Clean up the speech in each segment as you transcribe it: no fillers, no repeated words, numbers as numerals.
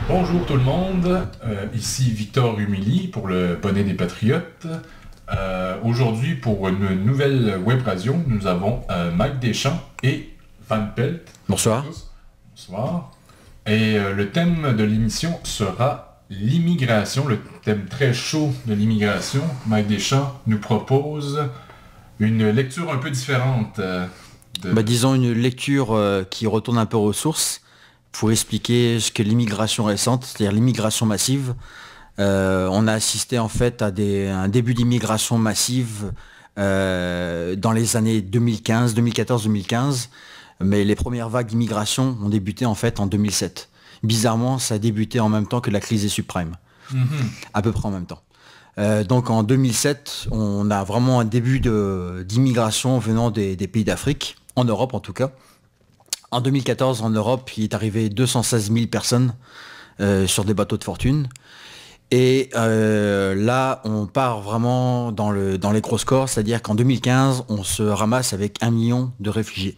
Bonjour tout le monde, ici Victor Humili pour le Bonnet des Patriotes. Aujourd'hui pour une nouvelle web radio, nous avons Mike Deschamps et Van Pelt. Bonsoir. Bonsoir. Et le thème de l'émission sera l'immigration, le thème très chaud de l'immigration. Mike Deschamps nous propose une lecture un peu différente. Disons une lecture qui retourne un peu aux sources pour expliquer ce que l'immigration récente, c'est-à-dire l'immigration massive. On a assisté en fait à un début d'immigration massive dans les années 2015, 2014-2015, mais les premières vagues d'immigration ont débuté en fait en 2007. Bizarrement, ça a débuté en même temps que la crise des subprimes, à peu près en même temps. Donc en 2007, on a vraiment un début d'immigration venant des pays d'Afrique, en Europe en tout cas. En 2014, en Europe, il est arrivé 216 000 personnes sur des bateaux de fortune. Et là, on part vraiment dans les gros scores, c'est-à-dire qu'en 2015, on se ramasse avec 1 million de réfugiés.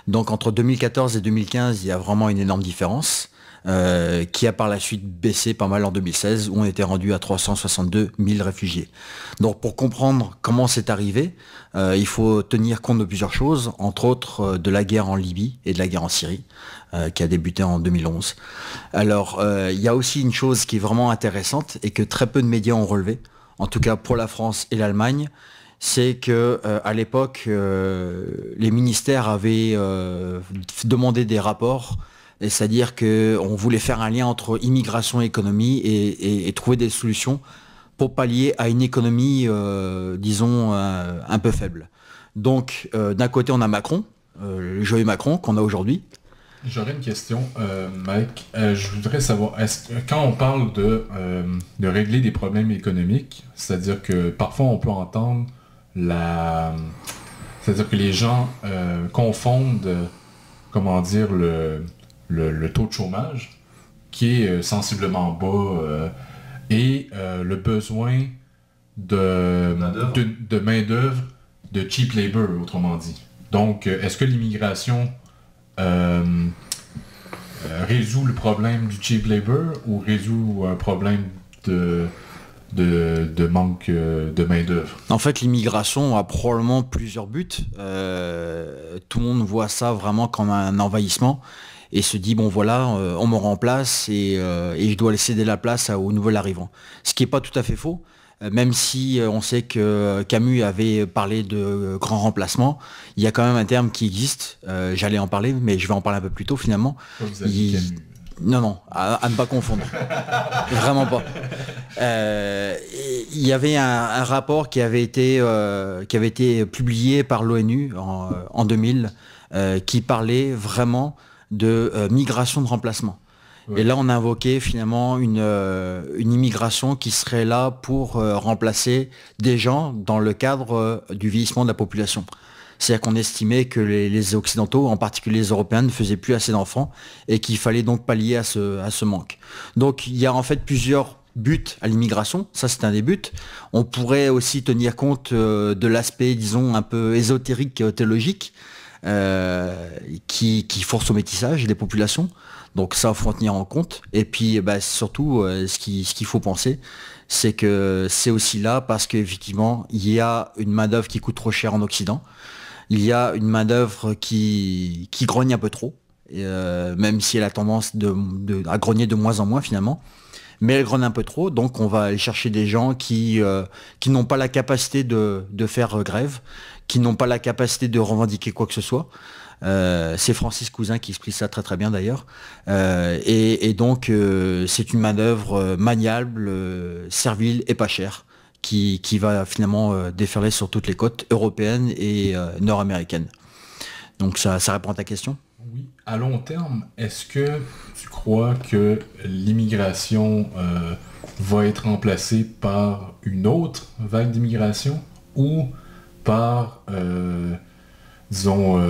Donc entre 2014 et 2015, il y a vraiment une énorme différence qui a par la suite baissé pas mal en 2016, où on était rendu à 362 000 réfugiés. Donc pour comprendre comment c'est arrivé, il faut tenir compte de plusieurs choses, entre autres de la guerre en Libye et de la guerre en Syrie, qui a débuté en 2011. Alors il y a aussi une chose qui est vraiment intéressante et que très peu de médias ont relevé, en tout cas pour la France et l'Allemagne, c'est que à l'époque, les ministères avaient demandé des rapports, c'est-à-dire qu'on voulait faire un lien entre immigration et économie et trouver des solutions pour pallier à une économie, disons, un peu faible. Donc, d'un côté, on a Macron, le joyeux Macron qu'on a aujourd'hui. J'aurais une question, Mike. Je voudrais savoir, quand on parle de régler des problèmes économiques, c'est-à-dire que parfois on peut entendre c'est-à-dire que les gens confondent, comment dire, le taux de chômage, qui est sensiblement bas, et le besoin de main-d'œuvre, de cheap labor, autrement dit. Donc, est-ce que l'immigration résout le problème du cheap labor ou résout un problème de manque de main-d'œuvre? En fait, l'immigration a probablement plusieurs buts. Tout le monde voit ça vraiment comme un envahissement et se dit, bon voilà, on me remplace et je dois laisser de la place aux nouveaux arrivants. Ce qui n'est pas tout à fait faux. Même si on sait que Camus avait parlé de grand remplacement, il y a quand même un terme qui existe, j'allais en parler, mais je vais en parler un peu plus tôt finalement. Vous avez dit Camus. Non, à ne pas confondre. Vraiment pas. Il y avait un rapport qui avait été publié par l'ONU en 2000 qui parlait vraiment de migration de remplacement. Ouais. Et là, on a invoqué finalement une immigration qui serait là pour remplacer des gens dans le cadre du vieillissement de la population. C'est-à-dire qu'on estimait que les Occidentaux, en particulier les Européens, ne faisaient plus assez d'enfants et qu'il fallait donc pallier à ce manque. Donc il y a en fait plusieurs buts à l'immigration, ça c'est un des buts. On pourrait aussi tenir compte de l'aspect, disons, un peu ésotérique et théologique qui force au métissage des populations. Donc ça, il faut en tenir en compte. Et puis surtout, ce qu'il faut penser, c'est que c'est aussi là parce qu'effectivement, il y a une main-d'œuvre qui coûte trop cher en Occident. Il y a une main-d'œuvre qui grogne un peu trop, même si elle a tendance à grogner de moins en moins finalement. Mais elle grogne un peu trop, donc on va aller chercher des gens qui n'ont pas la capacité de faire grève, qui n'ont pas la capacité de revendiquer quoi que ce soit. C'est Francis Cousin qui explique ça très très bien d'ailleurs. Et donc c'est une manœuvre maniable, servile et pas chère qui va finalement déferler sur toutes les côtes européennes et nord-américaines. Donc ça répond à ta question? Oui. À long terme, est-ce que tu crois que l'immigration va être remplacée par une autre vague d'immigration ou par, disons,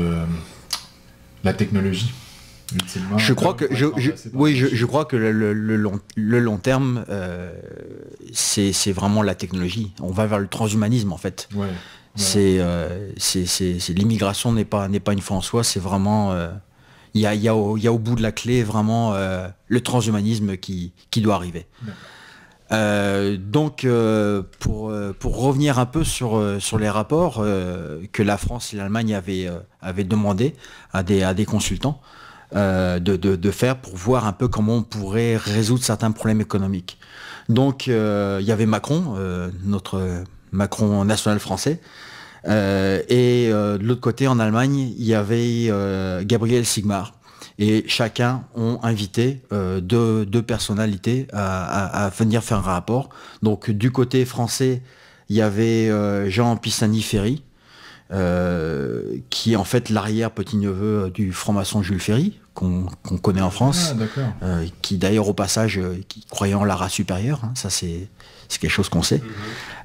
la technologie? ultimement. Je crois que je crois que le long terme, c'est vraiment la technologie. On va vers le transhumanisme en fait. Ouais. C'est l'immigration n'est pas une fin en soi, c'est vraiment il y a au bout de la clé vraiment le transhumanisme qui doit arriver. Donc pour revenir un peu sur les rapports que la France et l'Allemagne avaient demandé à des consultants de faire pour voir un peu comment on pourrait résoudre certains problèmes économiques. Donc il y avait Macron, notre Macron national français, et de l'autre côté en Allemagne il y avait Gabriel Sigmar. Et chacun ont invité deux personnalités à venir faire un rapport. Donc du côté français, il y avait Jean Pisani-Ferry, qui est en fait l'arrière-petit-neveu du franc-maçon Jules Ferry, qu'on connaît en France, qui d'ailleurs au passage qui croyait en la race supérieure, hein, ça c'est quelque chose qu'on sait.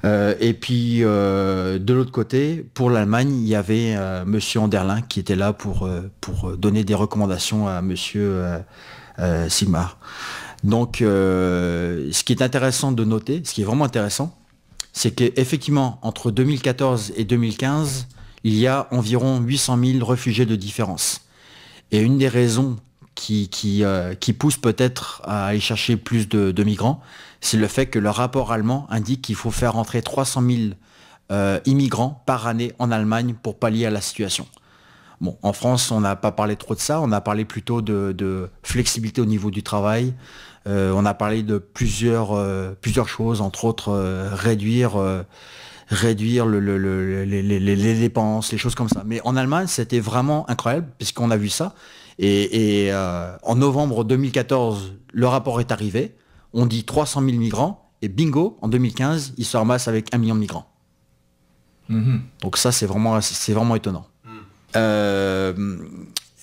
Et puis de l'autre côté, pour l'Allemagne, il y avait Monsieur Anderlin qui était là pour donner des recommandations à Monsieur Sigmar. Donc ce qui est intéressant de noter, ce qui est vraiment intéressant, c'est qu'effectivement, entre 2014 et 2015, il y a environ 800 000 réfugiés de différence. Et une des raisons qui pousse peut-être à aller chercher plus de migrants, c'est le fait que le rapport allemand indique qu'il faut faire entrer 300 000 immigrants par année en Allemagne pour pallier à la situation. Bon, en France, on n'a pas parlé trop de ça, on a parlé plutôt de flexibilité au niveau du travail, on a parlé de plusieurs choses, entre autres réduire les dépenses, les choses comme ça. Mais en Allemagne, c'était vraiment incroyable, puisqu'on a vu ça. Et en novembre 2014, le rapport est arrivé, on dit 300 000 migrants, et bingo, en 2015, ils se ramassent avec 1 million de migrants. Donc ça, c'est vraiment étonnant.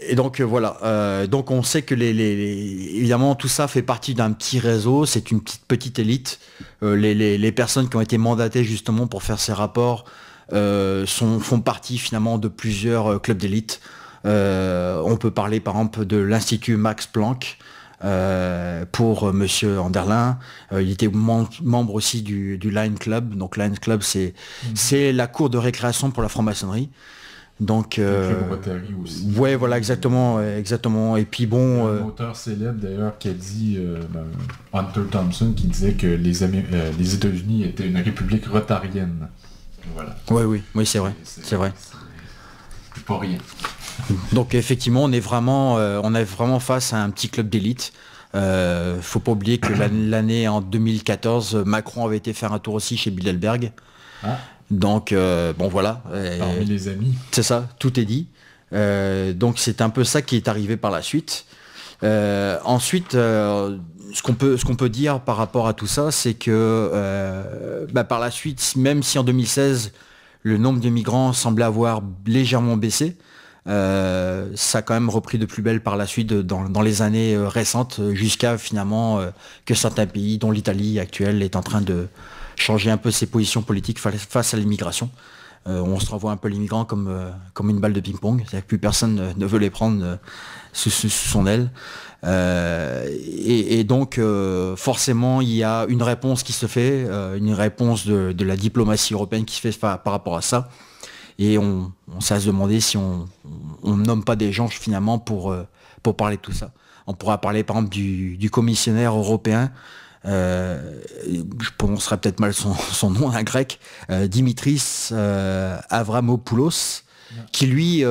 Et donc voilà, donc on sait que évidemment tout ça fait partie d'un petit réseau, c'est une petite élite. Les personnes qui ont été mandatées justement pour faire ces rapports font partie finalement de plusieurs clubs d'élite. On peut parler par exemple de l'Institut Max Planck pour Monsieur Anderlin. Il était membre aussi du Lions Club. Donc Lions Club, c'est la cour de récréation pour la franc-maçonnerie. Donc le club Rotary aussi. Ouais, voilà, exactement. Et puis bon, un auteur célèbre d'ailleurs qui a dit Hunter Thompson, qui disait que les États-Unis étaient une république rotarienne. Voilà. Oui, c'est vrai. C'est vrai. C'est pas rien. Donc effectivement, on est vraiment face à un petit club d'élite. Faut pas oublier que l'année en 2014, Macron avait été faire un tour aussi chez Bilderberg. Donc bon voilà. Parmi les amis. C'est ça, tout est dit. Donc c'est un peu ça qui est arrivé par la suite. Ensuite, ce qu'on peut dire par rapport à tout ça, c'est que par la suite, même si en 2016 le nombre de migrants semblait avoir légèrement baissé, ça a quand même repris de plus belle par la suite dans les années récentes, jusqu'à finalement que certains pays, dont l'Italie actuelle, est en train de changer un peu ses positions politiques face à l'immigration. On se renvoie un peu les migrants comme une balle de ping-pong, c'est-à-dire que plus personne ne veut les prendre sous son aile. Et donc forcément il y a une réponse qui se fait, une réponse de la diplomatie européenne qui se fait par rapport à ça. Et on s'est à se demander si on nomme pas des gens finalement pour parler de tout ça. On pourra parler par exemple du commissionnaire européen, je prononcerai peut-être mal son nom, un grec, Dimitris Avramopoulos, qui lui,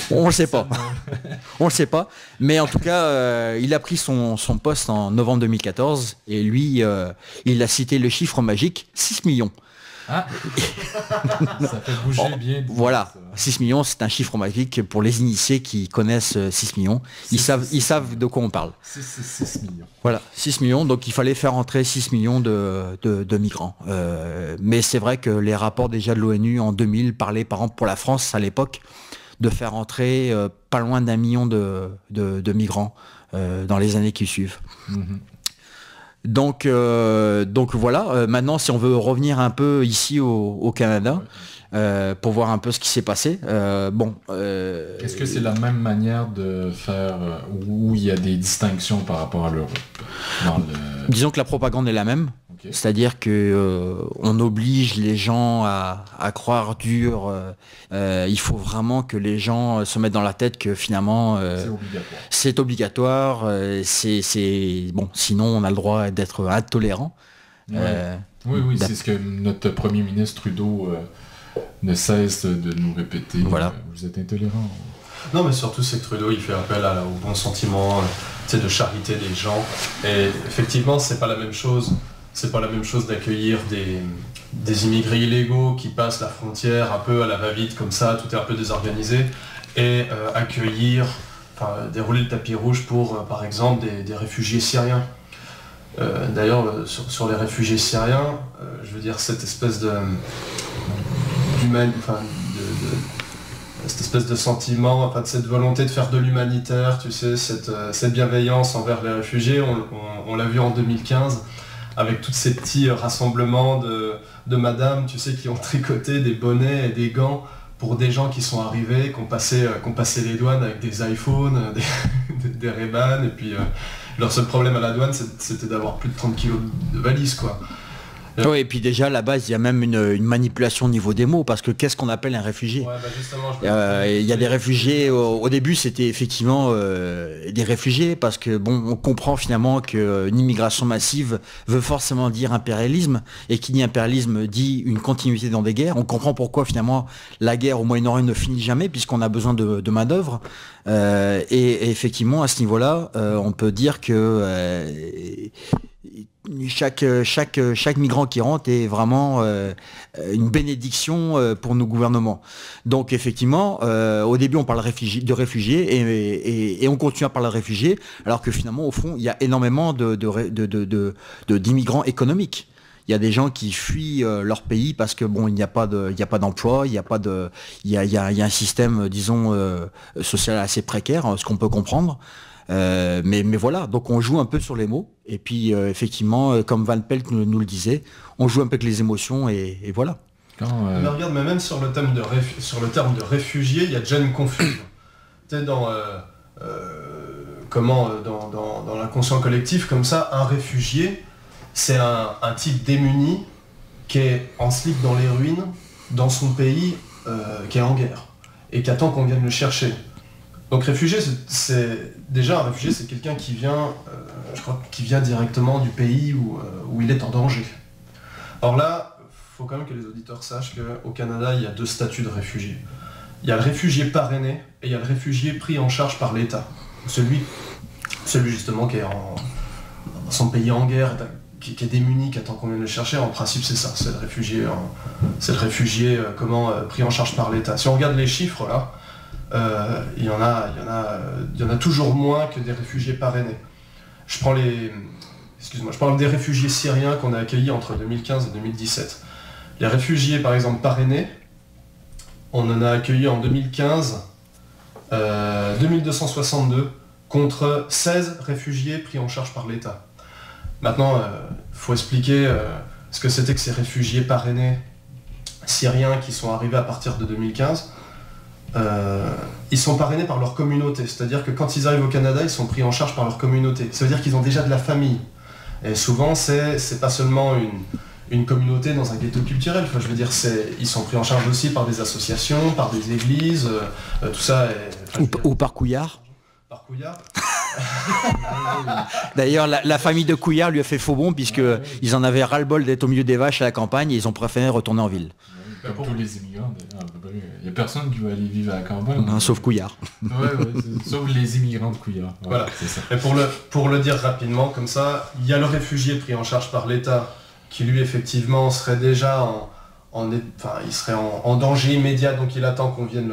on le sait pas, mais en tout cas, il a pris son poste en novembre 2014, et lui, il a cité le chiffre magique, 6 millions. Ça fait bouger bien. Voilà, 6 millions, c'est un chiffre magique pour les initiés qui connaissent 6 millions. Ils savent de quoi on parle. 6 millions. Voilà, 6 millions, donc il fallait faire entrer 6 millions de migrants. Mais c'est vrai que les rapports déjà de l'ONU en 2000 parlaient, par exemple, pour la France à l'époque, de faire entrer pas loin d'1 million de migrants dans les années qui suivent. Donc voilà, maintenant si on veut revenir un peu ici au Canada, pour voir un peu ce qui s'est passé. Est-ce que c'est la même manière de faire où il y a des distinctions par rapport à l'Europe Disons que la propagande est la même. Okay. C'est-à-dire que on oblige les gens à croire dur. Il faut vraiment que les gens se mettent dans la tête que finalement c'est obligatoire. Bon, sinon on a le droit d'être intolérant. Oui, c'est ce que notre Premier ministre Trudeau ne cesse de nous répéter. Voilà. Vous êtes intolérant. Non, mais surtout c'est que Trudeau il fait appel au bon sentiment, de charité des gens. Et effectivement, c'est pas la même chose. C'est pas la même chose d'accueillir des immigrés illégaux qui passent la frontière un peu à la va-vite comme ça, tout est un peu désorganisé, et dérouler le tapis rouge pour, par exemple, des réfugiés syriens. D'ailleurs, sur les réfugiés syriens, je veux dire, cette espèce cette espèce de sentiment, de cette volonté de faire de l'humanitaire, tu sais, cette bienveillance envers les réfugiés, on l'a vu en 2015, avec tous ces petits rassemblements de madames, tu sais, qui ont tricoté des bonnets et des gants pour des gens qui sont arrivés, qui ont passé les douanes avec des iPhones, des Ray-Ban, et puis leur seul problème à la douane, c'était d'avoir plus de 30 kilos de valises, quoi. Oui, et puis déjà, à la base, il y a même une manipulation au niveau des mots, parce que qu'est-ce qu'on appelle un réfugié ? Il y a des réfugiés, au début, c'était effectivement des réfugiés, parce que, bon, on comprend finalement qu'une immigration massive veut forcément dire impérialisme, et qui dit impérialisme dit une continuité dans des guerres. On comprend pourquoi, finalement, la guerre au Moyen-Orient ne finit jamais, puisqu'on a besoin de main-d'œuvre. Et effectivement, à ce niveau-là, on peut dire que chaque migrant qui rentre est vraiment une bénédiction pour nos gouvernements. Donc effectivement, au début on parle de réfugiés et on continue à parler de réfugiés, alors que finalement au fond il y a énormément d'immigrants économiques. Il y a des gens qui fuient leur pays parce que bon, il n'y a pas d'emploi, il y a un système, disons, social assez précaire, ce qu'on peut comprendre. Mais voilà, donc on joue un peu sur les mots, et puis effectivement, comme Van Pelt nous le disait, on joue un peu avec les émotions, et voilà. Mais regarde, mais même sur le terme de réfugié, il y a déjà une confusion. Tu sais, dans l'inconscient collectif, comme ça, un réfugié, c'est un type démuni qui est en slip dans les ruines, dans son pays, qui est en guerre, et qui attend qu'on vienne le chercher. Donc réfugié, déjà un réfugié, c'est quelqu'un qui vient, qui vient directement du pays où il est en danger. Alors là, il faut quand même que les auditeurs sachent qu'au Canada, il y a deux statuts de réfugiés. Il y a le réfugié parrainé et il y a le réfugié pris en charge par l'État. Celui justement qui est dans son pays en guerre, qui est démuni, qui attend qu'on vienne le chercher. En principe, c'est ça, c'est le réfugié pris en charge par l'État. Si on regarde les chiffres là, il y en a toujours moins que des réfugiés parrainés. Je parle des réfugiés syriens qu'on a accueillis entre 2015 et 2017. Les réfugiés, par exemple, parrainés, on en a accueilli en 2015 2262 contre 16 réfugiés pris en charge par l'État. Maintenant, il faut expliquer ce que c'était que ces réfugiés parrainés syriens qui sont arrivés à partir de 2015. Ils sont parrainés par leur communauté, c'est-à-dire que quand ils arrivent au Canada, ils sont pris en charge par leur communauté. Ça veut dire qu'ils ont déjà de la famille. Et souvent, c'est pas seulement une communauté dans un ghetto culturel. Enfin, je veux dire, ils sont pris en charge aussi par des associations, par des églises, tout ça. Ou par Couillard. Par Couillard. D'ailleurs, la famille de Couillard lui a fait faux bon, puisqu'ils en avaient ras-le-bol d'être au milieu des vaches à la campagne, et ils ont préféré retourner en ville. Comme tous les immigrants, il n'y a personne qui va aller vivre à la campagne. Non, sauf Couillard. Sauf les immigrants de Couillard. Voilà. C'est ça. Et pour le dire rapidement, comme ça, il y a le réfugié pris en charge par l'État, qui lui effectivement serait déjà il serait en danger immédiat, donc il attend qu'on vienne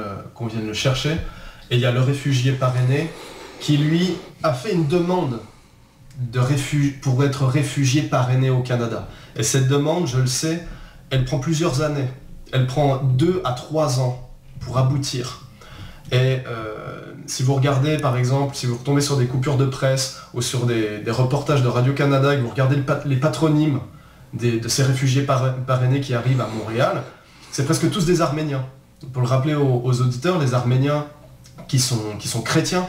le chercher. Et il y a le réfugié parrainé, qui lui a fait une demande pour être réfugié parrainé au Canada. Et cette demande, je le sais, elle prend plusieurs années. Elle prend 2 à 3 ans pour aboutir. Et si vous regardez, par exemple, si vous retombez sur des coupures de presse ou sur des reportages de Radio-Canada et que vous regardez les patronymes de ces réfugiés parrainés qui arrivent à Montréal, c'est presque tous des Arméniens. Pour le rappeler aux auditeurs, les Arméniens qui sont chrétiens,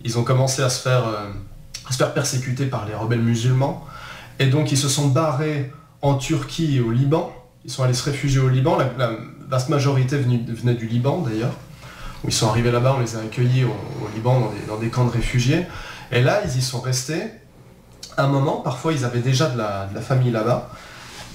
ils ont commencé à se faire persécuter par les rebelles musulmans, et donc ils se sont barrés en Turquie et au Liban. Ils sont allés se réfugier au Liban, la vaste majorité venait du Liban d'ailleurs, où ils sont arrivés là-bas, on les a accueillis au Liban dans des camps de réfugiés, et là ils y sont restés. À un moment, parfois ils avaient déjà de la famille là-bas,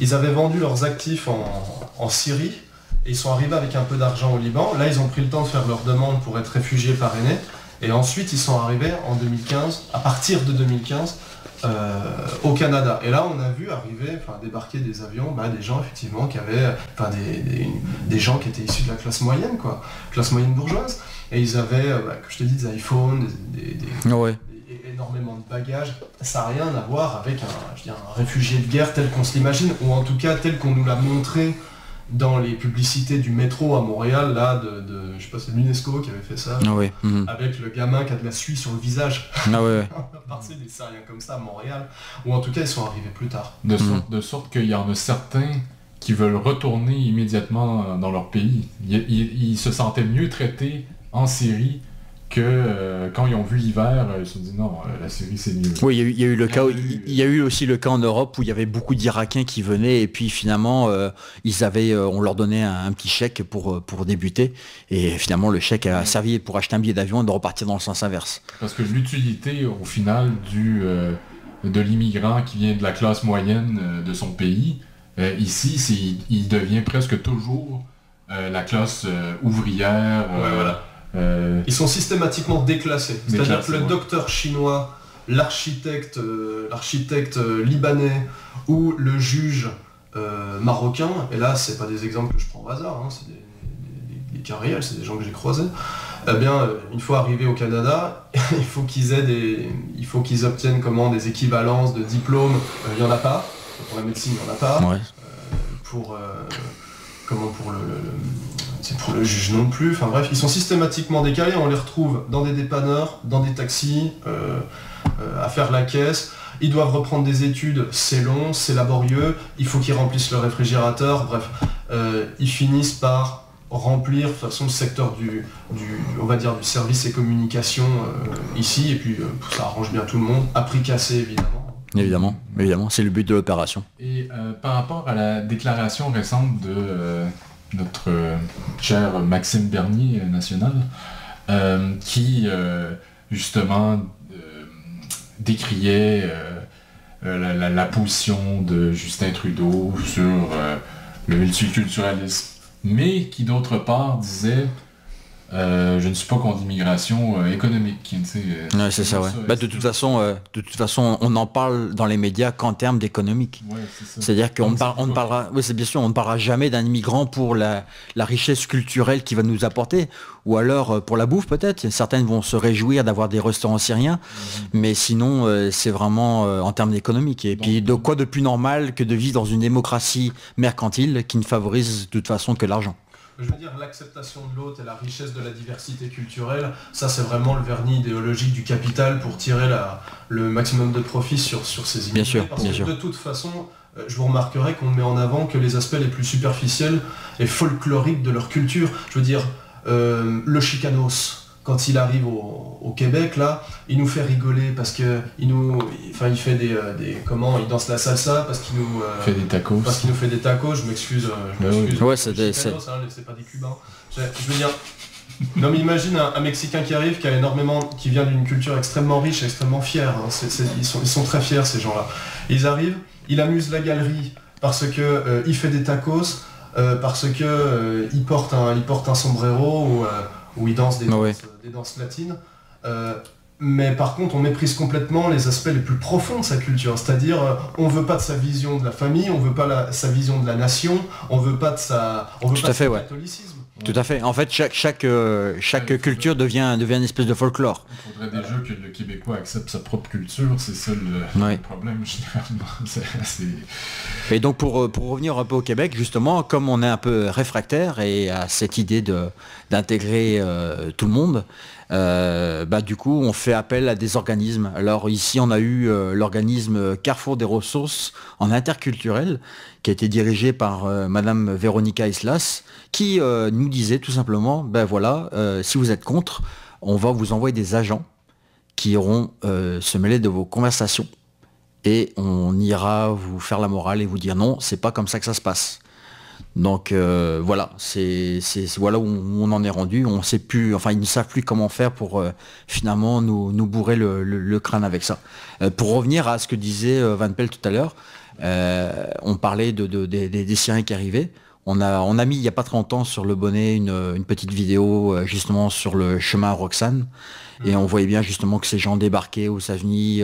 ils avaient vendu leurs actifs en Syrie, et ils sont arrivés avec un peu d'argent au Liban. Là ils ont pris le temps de faire leur demande pour être réfugiés parrainés, et ensuite ils sont arrivés en 2015, à partir de 2015, au Canada. Et là on a vu débarquer des avions, des gens effectivement qui avaient, des gens qui étaient issus de la classe moyenne, classe moyenne bourgeoise, et ils avaient, que je te dis, des iPhones, énormément de bagages. Ça n'a rien à voir avec un réfugié de guerre tel qu'on se l'imagine, ou en tout cas tel qu'on nous l'a montré dans les publicités du métro à Montréal, là, je sais pas, c'est l'UNESCO qui avait fait ça, avec le gamin qui a de la suie sur le visage. C'est des Syriens comme ça à Montréal, ou en tout cas ils sont arrivés plus tard. De sorte qu'il y en a certains qui veulent retourner immédiatement dans leur pays. Ils se sentaient mieux traités en Syrie que quand ils ont vu l'hiver, ils se sont dit non, la Syrie c'est mieux. Oui, il y a eu aussi le cas en Europe où il y avait beaucoup d'Irakiens qui venaient et puis finalement on leur donnait un petit chèque pour débuter, et finalement le chèque a servi pour acheter un billet d'avion et de repartir dans le sens inverse. Parce que l'utilité au final de l'immigrant qui vient de la classe moyenne de son pays, ici il devient presque toujours la classe ouvrière. Ils sont systématiquement déclassés. C'est-à-dire que le docteur chinois, l'architecte libanais ou le juge marocain, et là c'est pas des exemples que je prends au hasard, c'est des cas réels, c'est des gens que j'ai croisés, une fois arrivés au Canada, il faut qu'ils obtiennent des équivalences de diplômes, il n'y en a pas, pour la médecine il n'y en a pas, pour le juge non plus, enfin bref, ils sont systématiquement décalés, on les retrouve dans des dépanneurs, dans des taxis, à faire la caisse, ils doivent reprendre des études, c'est long, c'est laborieux, il faut qu'ils remplissent le réfrigérateur, bref, ils finissent par remplir de toute façon le secteur on va dire du service et communication ici, et puis ça arrange bien tout le monde, à prix cassé évidemment. Évidemment, c'est le but de l'opération. Et par rapport à la déclaration récente de notre cher Maxime Bernier national, qui justement décriait la position de Justin Trudeau sur le multiculturalisme, mais qui d'autre part disait je ne suis pas contre l'immigration économique. C'est ça, ouais. De toute façon, on en parle dans les médias qu'en termes d'économique. C'est-à-dire qu'on ne parlera, c'est bien sûr, on ne parlera jamais d'un immigrant pour la richesse culturelle qu'il va nous apporter, ou alors pour la bouffe peut-être. Certaines vont se réjouir d'avoir des restaurants syriens, mais sinon c'est vraiment en termes d'économique. Et puis de quoi de plus normal que de vivre dans une démocratie mercantile qui ne favorise de toute façon que l'argent. Je veux dire, l'acceptation de l'autre et la richesse de la diversité culturelle, ça c'est vraiment le vernis idéologique du capital pour tirer le maximum de profit sur ces immigrés. Parce que de toute façon, je vous remarquerai qu'on met en avant que les aspects les plus superficiels et folkloriques de leur culture. Je veux dire, le Chicanos, quand il arrive au Québec, là, il nous fait rigoler parce que il fait il danse la salsa parce qu'il nous fait des tacos. Parce qu'il nous fait des tacos. Je m'excuse. Ouais, c'est pas des Cubains. Je veux dire, non mais imagine un Mexicain qui arrive, qui vient d'une culture extrêmement riche, extrêmement fière. Ils sont très fiers ces gens-là. Ils arrivent, il amuse la galerie parce que il fait des tacos, parce que il porte un sombrero où il danse des danses latines. Mais par contre, on méprise complètement les aspects les plus profonds de sa culture. C'est-à-dire, on veut pas de sa vision de la famille, on veut pas sa vision de la nation, on veut pas de son catholicisme. Tout à fait. En fait, chaque culture devient une espèce de folklore. Il faudrait déjà que le Québécois accepte sa propre culture, c'est ça le problème généralement. Et donc pour revenir un peu au Québec, justement, comme on est un peu réfractaire et à cette idée d'intégrer tout le monde, Du coup, on fait appel à des organismes. Alors ici, on a eu l'organisme Carrefour des ressources en interculturel, qui a été dirigé par Madame Véronica Islas, qui nous disait tout simplement, si vous êtes contre, on va vous envoyer des agents qui iront se mêler de vos conversations et on ira vous faire la morale et vous dire non, c'est pas comme ça que ça se passe. Donc voilà, c'est voilà où on en est rendu. On sait plus, enfin ils ne savent plus comment faire pour finalement nous bourrer le crâne avec ça. Pour revenir à ce que disait Van Pelt tout à l'heure, on parlait des Syriens qui arrivaient. On a mis il n'y a pas très longtemps sur le bonnet une petite vidéo justement sur le chemin à Roxane. Et on voyait bien justement que ces gens débarquaient aux États-Unis,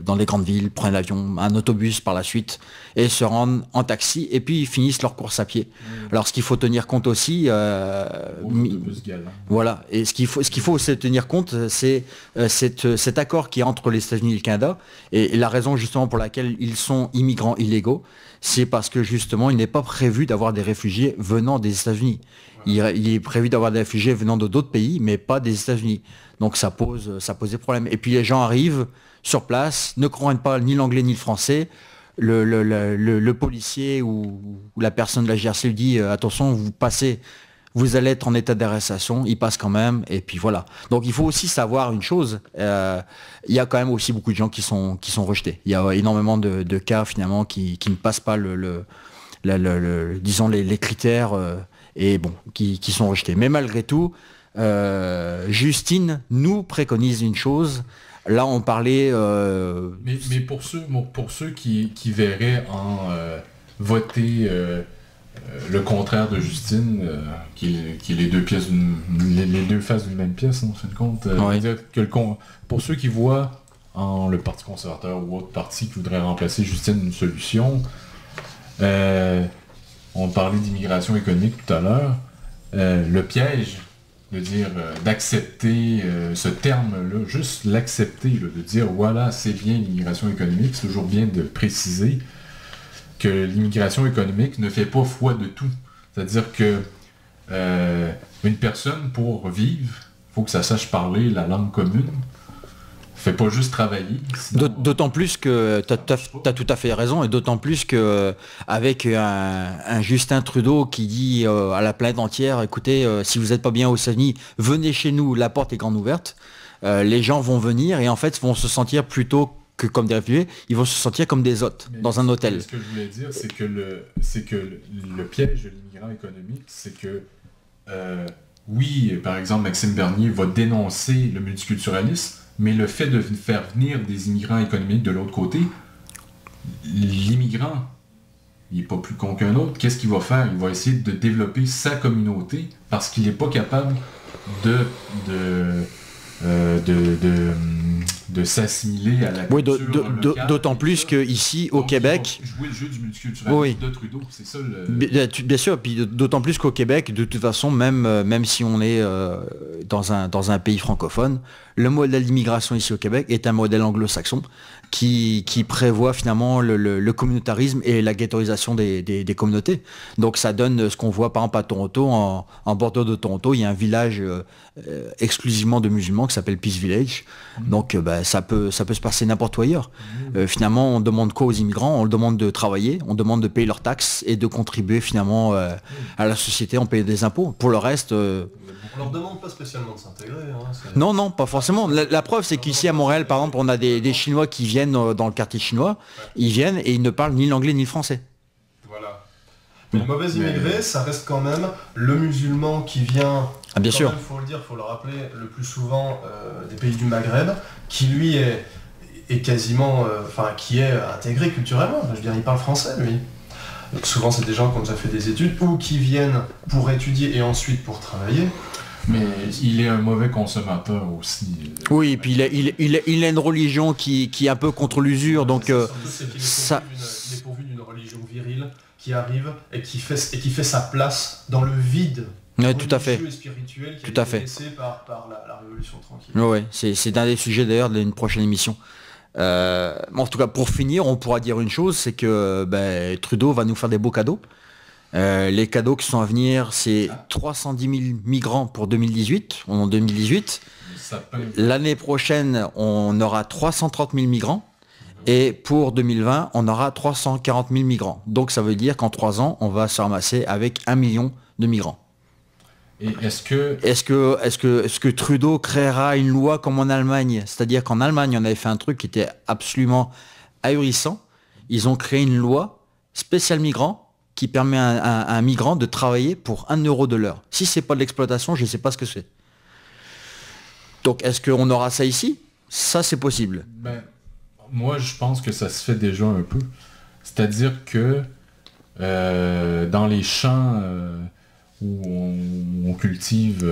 dans les grandes villes, prennent l'avion, un autobus par la suite, et se rendent en taxi, et puis ils finissent leur course à pied. Alors ce qu'il faut tenir compte aussi, voilà, et ce qu'il faut aussi tenir compte, c'est cet accord qui est entre les États-Unis et le Canada, et la raison justement pour laquelle ils sont immigrants illégaux, c'est parce que justement il n'est pas prévu d'avoir des réfugiés venant des États-Unis. Il est prévu d'avoir des réfugiés venant d'autres pays, mais pas des États-Unis. Donc ça pose des problèmes. Et puis les gens arrivent sur place, ne comprennent pas ni l'anglais ni le français. Le policier ou la personne de la GRC lui dit attention, vous allez être en état d'arrestation. Il passe quand même. Et puis voilà. Donc il faut aussi savoir une chose. Il y a quand même aussi beaucoup de gens qui sont rejetés. Il y a énormément de cas finalement qui ne passent pas disons les critères et bon qui sont rejetés. Mais malgré tout. Justine nous préconise une chose. Là, on parlait. Mais pour ceux qui verraient en voter le contraire de Justine, qui est les deux pièces, les deux faces d'une même pièce, en fin de compte. Dire que pour ceux qui voient en le Parti conservateur ou autre parti qui voudrait remplacer Justine une solution, on parlait d'immigration économique tout à l'heure. Le piège de dire, d'accepter ce terme-là, juste l'accepter, de dire voilà, c'est bien l'immigration économique, c'est toujours bien de préciser que l'immigration économique ne fait pas foi de tout. C'est-à-dire que une personne, pour vivre, il faut que ça sache parler la langue commune. Fait pas juste travailler. D'autant plus que tu as tout à fait raison, et d'autant plus que avec un Justin Trudeau qui dit à la planète entière, écoutez, si vous n'êtes pas bien aux États-Unis, venez chez nous, la porte est grande ouverte. Les gens vont venir et en fait vont se sentir plutôt que comme des réfugiés, ils vont se sentir comme des hôtes dans un hôtel. Ce que je voulais dire, c'est que le piège de l'immigrant économique, c'est que oui, par exemple, Maxime Bernier va dénoncer le multiculturalisme, mais le fait de faire venir des immigrants économiques de l'autre côté, l'immigrant, il n'est pas plus con qu'un autre. Qu'est-ce qu'il va faire? Il va essayer de développer sa communauté parce qu'il n'est pas capable de s'assimiler à la culture locale. D'autant plus qu'ici, au Québec... Jouer le jeu du multiculturalisme de Trudeau, c'est ça le... Bien sûr, puis d'autant plus qu'au Québec, de toute façon, même si on est dans un pays francophone, le modèle d'immigration ici au Québec est un modèle anglo-saxon qui prévoit finalement le communautarisme et la ghettoisation des communautés. Donc ça donne ce qu'on voit par exemple à Toronto, en bordure de Toronto, il y a un village exclusivement de musulmans qui s'appelle Peace Village. Donc ça peut se passer n'importe où ailleurs. Finalement, on demande quoi aux immigrants? On leur demande de travailler, on demande de payer leurs taxes et de contribuer finalement à la société en payant des impôts. Pour le reste... On leur demande pas spécialement de s'intégrer. Non, pas forcément. La preuve, c'est qu'ici à Montréal, par exemple, on a des Chinois qui viennent dans le quartier chinois. Ils viennent et ils ne parlent ni l'anglais ni le français. Voilà. Mais le mauvais immigré, ça reste quand même le musulman qui vient... Ah, bien sûr. Il faut le dire, il faut le rappeler, le plus souvent des pays du Maghreb, qui lui est quasiment... qui est intégré culturellement. Je veux dire, il parle français, lui. Donc souvent, c'est des gens qui ont déjà fait des études ou qui viennent pour étudier et ensuite pour travailler. Mais il est un mauvais consommateur aussi. Oui, et puis il a une religion qui est un peu contre l'usure, donc il est pourvu d'une religion virile qui arrive et qui fait sa place dans le vide. Ouais, tout à fait. Et spirituel qui tout a à fait. été laissé par la Révolution tranquille. Ouais, c'est un des sujets d'ailleurs d'une prochaine émission. En tout cas, pour finir, on pourra dire une chose, c'est que Trudeau va nous faire des beaux cadeaux. Les cadeaux qui sont à venir, c'est 310 000 migrants pour 2018. En 2018. L'année prochaine, on aura 330 000 migrants. Et pour 2020, on aura 340 000 migrants. Donc ça veut dire qu'en 3 ans, on va se ramasser avec 1 million de migrants. Et est-ce que Trudeau créera une loi comme en Allemagne? C'est-à-dire qu'en Allemagne, on avait fait un truc qui était absolument ahurissant. Ils ont créé une loi spéciale migrants qui permet à un migrant de travailler pour 1 euro de l'heure. Si c'est pas de l'exploitation, je ne sais pas ce que c'est. Donc est-ce qu'on aura ça ici? Ça, c'est possible. Moi, je pense que ça se fait déjà un peu. C'est-à-dire que dans les champs où on cultive,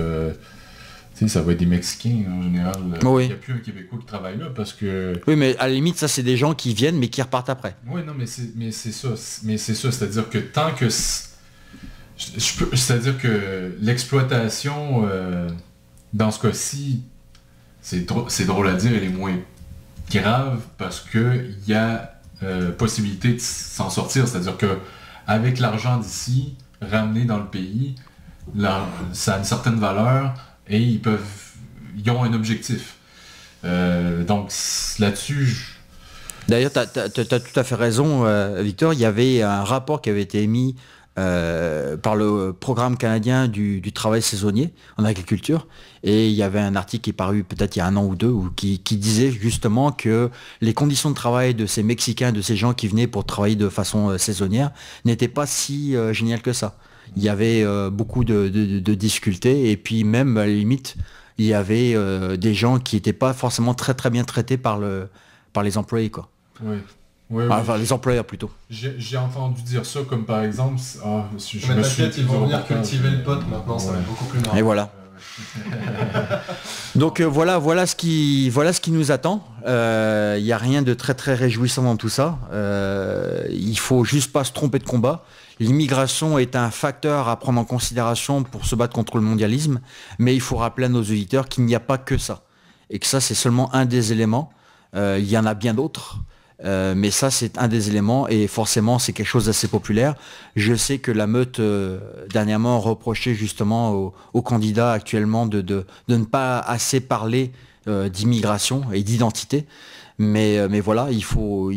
ça va être des Mexicains en général. Oui. Il n'y a plus un Québécois qui travaille là parce que... Oui, mais à la limite, ça, c'est des gens qui viennent mais qui repartent après. Oui, non, mais c'est ça. C'est-à-dire que tant que... C'est-à-dire que l'exploitation, dans ce cas-ci, c'est drôle à dire, elle est moins grave parce qu'il y a possibilité de s'en sortir. C'est-à-dire que avec l'argent d'ici, ramené dans le pays, ça a une certaine valeur et ils ont un objectif. Donc là-dessus... D'ailleurs, tu as tout à fait raison, Victor. Il y avait un rapport qui avait été émis par le programme canadien du travail saisonnier en agriculture. Et il y avait un article qui est paru peut-être il y a 1 an ou 2 qui disait justement que les conditions de travail de ces Mexicains, de ces gens qui venaient pour travailler de façon saisonnière, n'étaient pas si géniales que ça. Il y avait beaucoup de difficultés et puis même à la limite, il y avait des gens qui n'étaient pas forcément très très bien traités par les employés, quoi. Oui. Oui, enfin, les employeurs plutôt. J'ai entendu dire ça comme par exemple... mais t'inquiète, ils vont venir cultiver le pot maintenant, ça va être beaucoup plus marrant. Et voilà. Donc voilà ce qui nous attend. Il n'y a rien de très très réjouissant dans tout ça. Il faut juste pas se tromper de combat. L'immigration est un facteur à prendre en considération pour se battre contre le mondialisme, mais il faut rappeler à nos auditeurs qu'il n'y a pas que ça. Et que ça, c'est seulement un des éléments. Il y en a bien d'autres. Mais ça, c'est un des éléments et forcément, c'est quelque chose d'assez populaire. Je sais que la meute, dernièrement, reprochait justement aux candidats actuellement de ne pas assez parler d'immigration et d'identité. Mais voilà, il faut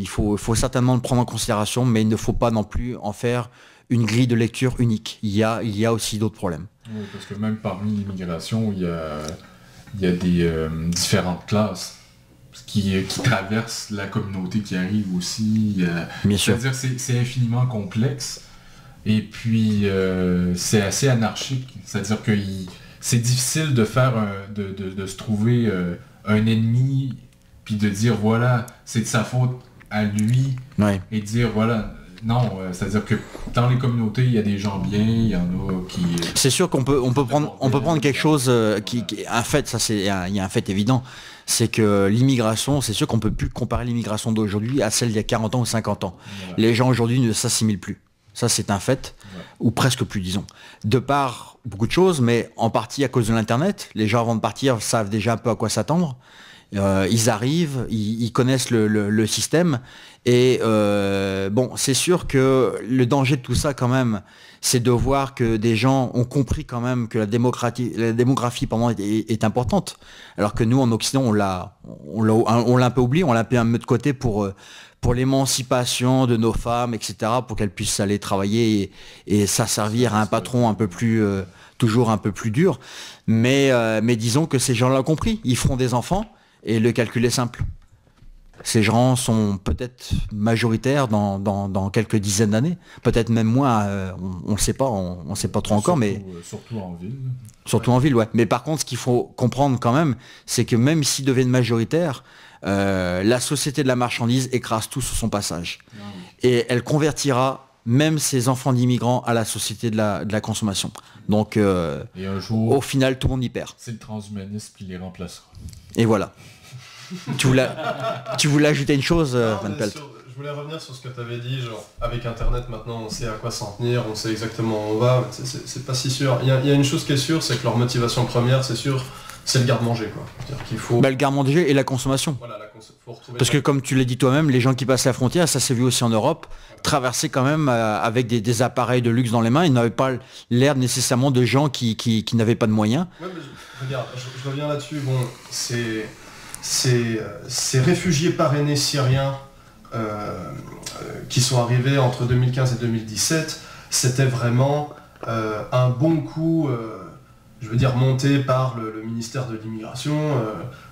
certainement le prendre en considération, mais il ne faut pas non plus en faire une grille de lecture unique. Il y a aussi d'autres problèmes. Oui, parce que même parmi l'immigration, il y a des différentes classes qui traversent la communauté qui arrive aussi. Bien sûr. C'est-à-dire que c'est infiniment complexe et puis c'est assez anarchique. C'est-à-dire que c'est difficile de faire de se trouver un ennemi puis de dire voilà, c'est de sa faute à lui et dire voilà. Non, c'est-à-dire que dans les communautés, il y a des gens bien, il y en a qui... C'est sûr qu'on peut prendre quelque chose qui un fait, ça c'est il y a un fait évident, c'est que l'immigration, c'est sûr qu'on peut plus comparer l'immigration d'aujourd'hui à celle d'il y a 40 ans ou 50 ans. Voilà. Les gens aujourd'hui ne s'assimilent plus. Ça c'est un fait, ou presque plus disons. De par beaucoup de choses, mais en partie à cause de l'internet, les gens avant de partir savent déjà un peu à quoi s'attendre. Ils arrivent, ils connaissent le système et bon, c'est sûr que le danger de tout ça quand même, c'est de voir que des gens ont compris quand même que la démographie est importante, alors que nous en Occident on l'a un peu oublié, on l'a un peu de côté pour l'émancipation de nos femmes, etc., pour qu'elles puissent aller travailler et s'asservir à un patron un peu plus toujours un peu plus dur, mais disons que ces gens-là ont compris, ils feront des enfants. Et le calcul est simple. Ces gens sont peut-être majoritaires dans quelques dizaines d'années, peut-être même moins, on ne sait pas, on sait pas trop encore, mais... Surtout en ville. Surtout en ville, ouais. Mais par contre, ce qu'il faut comprendre quand même, c'est que même s'ils deviennent majoritaires, la société de la marchandise écrase tout sur son passage. Et elle convertira même ces enfants d'immigrants à la société de la consommation. Donc, et un jour, au final, tout le monde y perd. C'est le transhumanisme qui les remplacera. Et voilà. Tu voulais ajouter une chose, Van Pelt? Je voulais revenir sur ce que tu avais dit, genre avec Internet maintenant on sait à quoi s'en tenir, on sait exactement où on va, c'est pas si sûr. Il y a une chose qui est sûre, c'est que leur motivation première, c'est sûr, c'est le garde-manger, quoi. C'est-à-dire qu'il faut... Bah, le garde-manger et la consommation. Voilà, faut retrouver Parce que comme tu l'as dit toi-même, les gens qui passent la frontière, ça s'est vu aussi en Europe, traverser quand même avec des appareils de luxe dans les mains. Ils n'avaient pas l'air nécessairement de gens qui n'avaient pas de moyens. Ouais, mais regarde, je reviens là-dessus. Bon, ces réfugiés parrainés syriens qui sont arrivés entre 2015 et 2017, c'était vraiment un bon coup, je veux dire, monté par le ministère de l'Immigration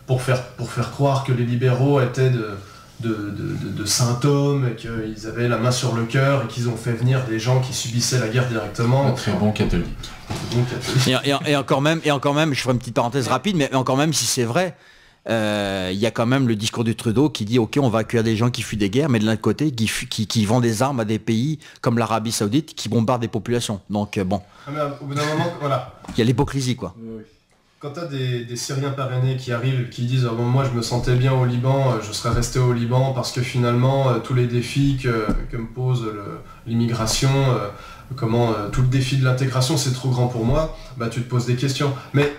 pour faire croire que les libéraux étaient de symptômes et qu'ils avaient la main sur le cœur et qu'ils ont fait venir des gens qui subissaient la guerre directement. Un très bon catholique. Et encore même, je ferai une petite parenthèse rapide, mais encore même si c'est vrai, il y a quand même le discours du Trudeau qui dit ok, on va accueillir des gens qui fuient des guerres, mais de l'autre côté qui vendent des armes à des pays comme l'Arabie Saoudite qui bombardent des populations. Donc bon. Mais au bout d'un moment, voilà. Il y a l'hypocrisie, quoi. Oui. Quand tu as des Syriens parrainés qui arrivent, qui disent bon, moi je me sentais bien au Liban, je serais resté au Liban parce que finalement tous les défis que me pose l'immigration, tout le défi de l'intégration c'est trop grand pour moi, bah tu te poses des questions. Mais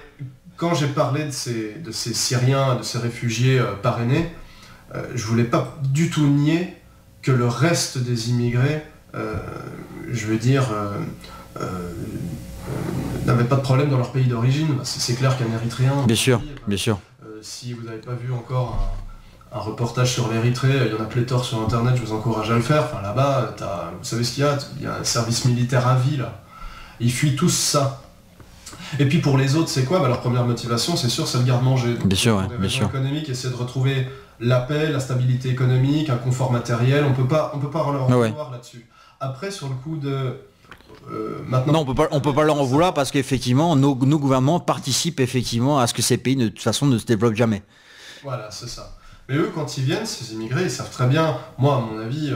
quand j'ai parlé de ces Syriens, de ces réfugiés parrainés, je voulais pas du tout nier que le reste des immigrés, je veux dire, n'avaient pas de problème dans leur pays d'origine. Bah, c'est clair qu'un Érythréen... Bien sûr, bien sûr. Si vous n'avez pas vu encore un reportage sur l'Érythrée, il y en a pléthore sur internet, je vous encourage à le faire. Enfin là-bas, vous savez ce qu'il y a? Il y a un service militaire à vie là. Ils fuient tous ça. Et puis pour les autres, c'est quoi? Bah, leur première motivation, c'est sûr, c'est le garde-manger. Bien sûr, ouais, des bien sûr. économiques, essayer de retrouver la paix, la stabilité économique, un confort matériel. On peut pas leur en vouloir là-dessus. Après, sur le coup de... maintenant, non, on peut pas leur en vouloir parce qu'effectivement, nos gouvernements participent effectivement à ce que ces pays de toute façon ne se développent jamais. Voilà, c'est ça. Mais eux, quand ils viennent, ces immigrés, ils savent très bien, moi, à mon avis,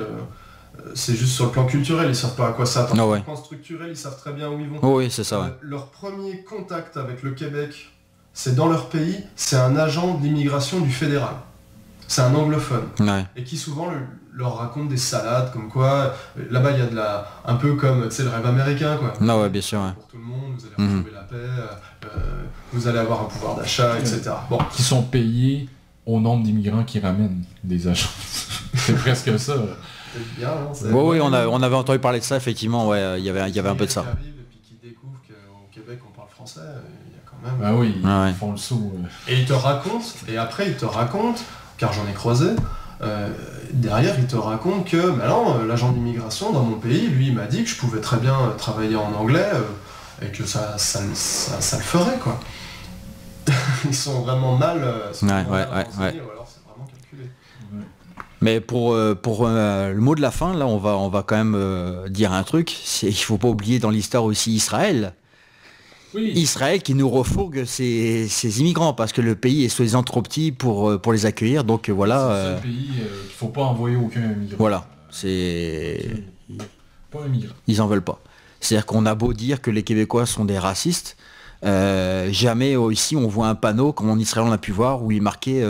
c'est juste sur le plan culturel, ils savent pas à quoi ça attend. Sur le plan structurel, ils savent très bien où ils vont. Oh oui, c'est ça, ouais. Leur premier contact avec le Québec, c'est dans leur pays, c'est un agent de l'immigration du fédéral. C'est un anglophone. Ouais. Et qui souvent leur raconte des salades, comme quoi, là-bas, il y a un peu comme, tu sais, le rêve américain, quoi. Non, ouais, bien sûr, ouais. Pour tout le monde, vous allez retrouver la paix, vous allez avoir un pouvoir d'achat, etc. Bon. Qui sont payés au nombre d'immigrants qui ramènent des agences. C'est presque ça. C'est bien, hein, oui, on avait entendu parler de ça, effectivement, ouais, il y avait un peu de ça. Qui arrivent et puis qui découvrent qu'au Québec on parle français, il y a quand même... Ah oui, ils font le saut. Et ils te racontent, car j'en ai croisé, derrière il te raconte que, maintenant, l'agent d'immigration dans mon pays, lui, il m'a dit que je pouvais très bien travailler en anglais et que ça le ferait, quoi. Ils sont vraiment mal... Ouais. ou alors c'est vraiment calculé. Ouais. Mais pour le mot de la fin, là, on va quand même dire un truc. Il faut pas oublier dans l'histoire aussi Israël. Oui. Israël qui nous refourgue ces immigrants parce que le pays est soi-disant trop petit pour les accueillir. Donc voilà. C'est le seul pays qu'il ne faut pas envoyer aucun immigrant. Voilà. C'est... Pas un migrant. Ils en veulent pas. C'est-à-dire qu'on a beau dire que les Québécois sont des racistes. Jamais ici on voit un panneau comme en Israël on a pu voir où il marquait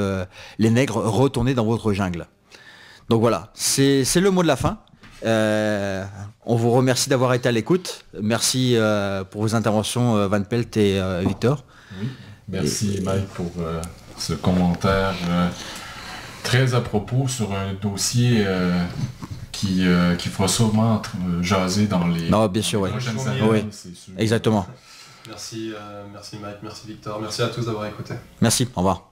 les nègres retournez dans votre jungle. Donc voilà, c'est le mot de la fin. On vous remercie d'avoir été à l'écoute. Merci pour vos interventions Van Pelt et Victor. Oui, merci Mike pour ce commentaire très à propos sur un dossier qui fera sûrement jaser dans les bien sûr, prochaines années. Oui. Exactement. Merci Mike, merci Victor, merci à tous d'avoir écouté. Merci, au revoir.